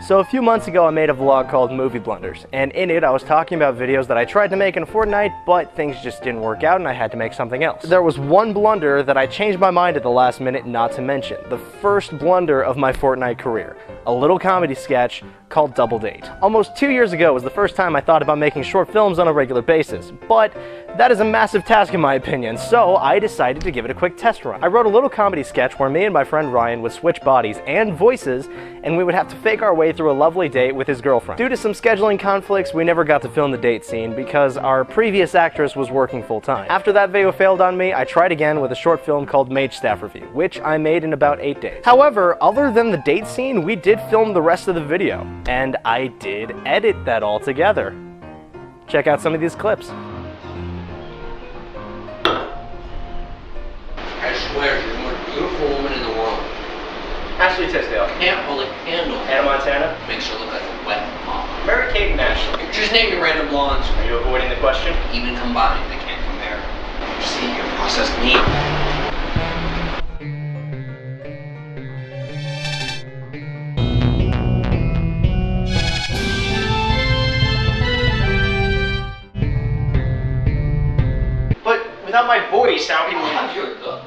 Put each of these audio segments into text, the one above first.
So a few months ago I made a vlog called Movie Blunders, and in it I was talking about videos that I tried to make in a fortnight, but things just didn't work out and I had to make something else. There was one blunder that I changed my mind at the last minute not to mention. The first blunder of my fortnight career. A little comedy sketch called Double Date. Almost 2 years ago was the first time I thought about making short films on a regular basis, but that is a massive task in my opinion, so I decided to give it a quick test run. I wrote a little comedy sketch where me and my friend Ryan would switch bodies and voices, and we would have to fake our way through a lovely date with his girlfriend. Due to some scheduling conflicts, we never got to film the date scene because our previous actress was working full-time. After that video failed on me, I tried again with a short film called Mage Staff Review, which I made in about 8 days. However, other than the date scene, we did film the rest of the video, and I did edit that all together. Check out some of these clips. I swear, you're the most beautiful woman in the world. Ashley Tisdale. Can't hold a candle. Hannah Montana. Makes her look like a wet mom. Mary-Kate and Ashley. Just name your random blondes. Are you avoiding the question? Even combined, they can't compare. You see, you're processed meat. But without my voice, how can You have your looks,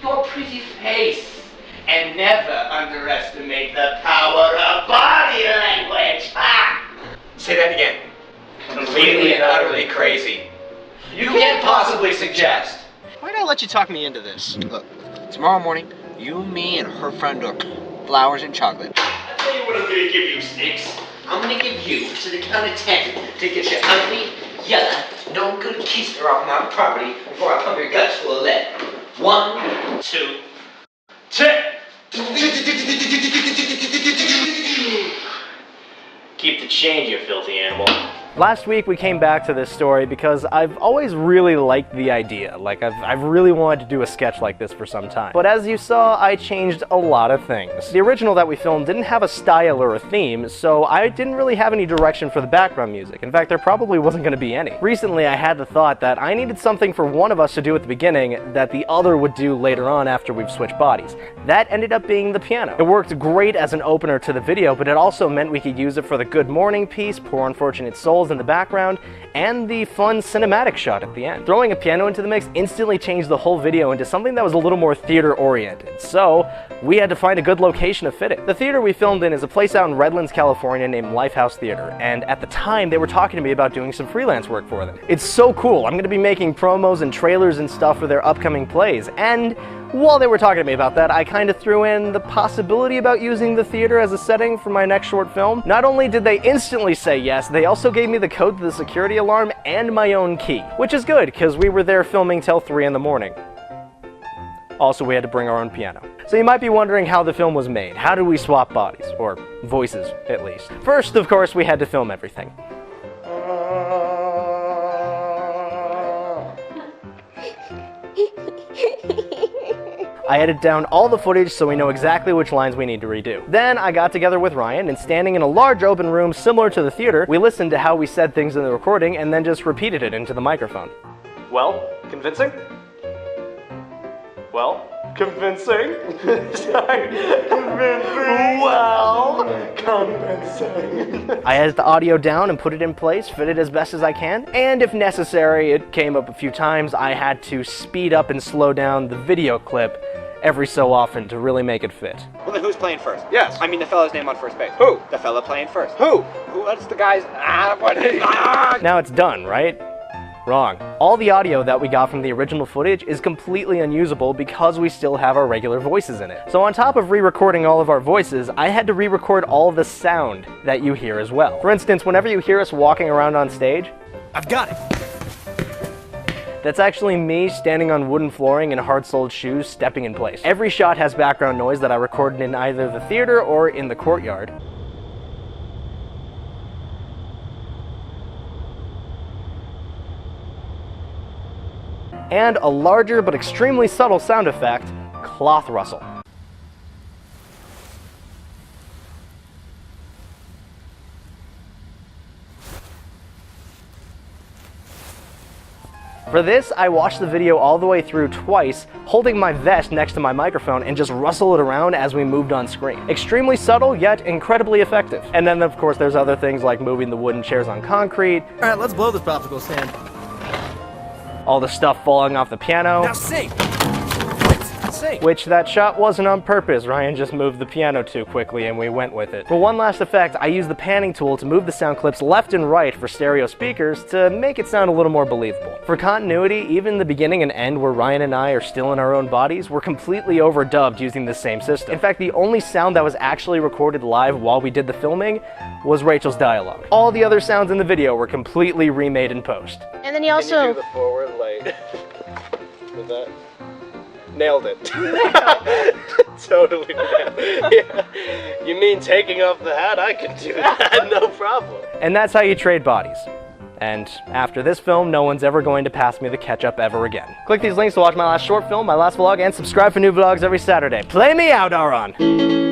your pretty face, and never underestimate the power of body language. Ah! Say that again. Completely and utterly crazy. You can't possibly suggest. Why did I let you talk me into this? Look, tomorrow morning, you, me, and her friend are flowers and chocolate. I'll tell you what I'm gonna give you, Snakes. I'm gonna give you, to the count of 10, to get your ugly, yellow, no good keister off my property before I pump your guts full of lead. 1, 2, 10! Keep the change, you filthy animal. Last week we came back to this story because I've always really liked the idea. Like, I've really wanted to do a sketch like this for some time. But as you saw, I changed a lot of things. The original that we filmed didn't have a style or a theme, so I didn't really have any direction for the background music. In fact, there probably wasn't going to be any. Recently, I had the thought that I needed something for one of us to do at the beginning that the other would do later on after we've switched bodies. That ended up being the piano. It worked great as an opener to the video, but it also meant we could use it for the Good Morning piece, Poor Unfortunate Souls in the background, and the fun cinematic shot at the end. Throwing a piano into the mix instantly changed the whole video into something that was a little more theater-oriented, so we had to find a good location to fit it. The theater we filmed in is a place out in Redlands, California named Lifehouse Theater, and at the time they were talking to me about doing some freelance work for them. It's so cool. I'm going to be making promos and trailers and stuff for their upcoming plays, and while they were talking to me about that, I kind of threw in the possibility about using the theater as a setting for my next short film. Not only did they instantly say yes, they also gave me the code to the security alarm and my own key, which is good because we were there filming till 3 in the morning. Also, we had to bring our own piano. So you might be wondering how the film was made. How did we swap bodies? Or voices, at least. First, of course, we had to film everything. I edited down all the footage so we know exactly which lines we need to redo. Then I got together with Ryan, and standing in a large open room similar to the theater, we listened to how we said things in the recording and then just repeated it into the microphone. Well, convincing? Well, convincing? Sorry, convincing. Well, convincing. I edited the audio down and put it in place, fit it as best as I can, and if necessary, it came up a few times, I had to speed up and slow down the video clip every so often to really make it fit. Well, then who's playing first? Yes. I mean the fella's name on first base. Who? The fella playing first. Who? What's the guy's... Now it's done, right? Wrong. All the audio that we got from the original footage is completely unusable because we still have our regular voices in it. So on top of re-recording all of our voices, I had to re-record all the sound that you hear as well. For instance, whenever you hear us walking around on stage, I've got it. That's actually me standing on wooden flooring in hard-soled shoes, stepping in place. Every shot has background noise that I recorded in either the theater or in the courtyard. And a larger but extremely subtle sound effect, cloth rustle. For this, I watched the video all the way through twice, holding my vest next to my microphone and just rustle it around as we moved on screen. Extremely subtle, yet incredibly effective. And then of course there's other things like moving the wooden chairs on concrete. Alright, let's blow this popsicle stand. All the stuff falling off the piano. Now sing! Sing! Which that shot wasn't on purpose. Ryan just moved the piano too quickly and we went with it. For one last effect, I used the panning tool to move the sound clips left and right for stereo speakers to make it sound a little more believable. For continuity, even the beginning and end where Ryan and I are still in our own bodies were completely overdubbed using the same system. In fact, the only sound that was actually recorded live while we did the filming was Rachel's dialogue. All the other sounds in the video were completely remade in post. And then he also... the forward light with that? Nailed it. Totally nailed it. Yeah. You mean taking off the hat? I can do that, no problem. And that's how you trade bodies. And after this film, no one's ever going to pass me the ketchup ever again. Click these links to watch my last short film, my last vlog, and subscribe for new vlogs every Saturday. Play me out, Aaron!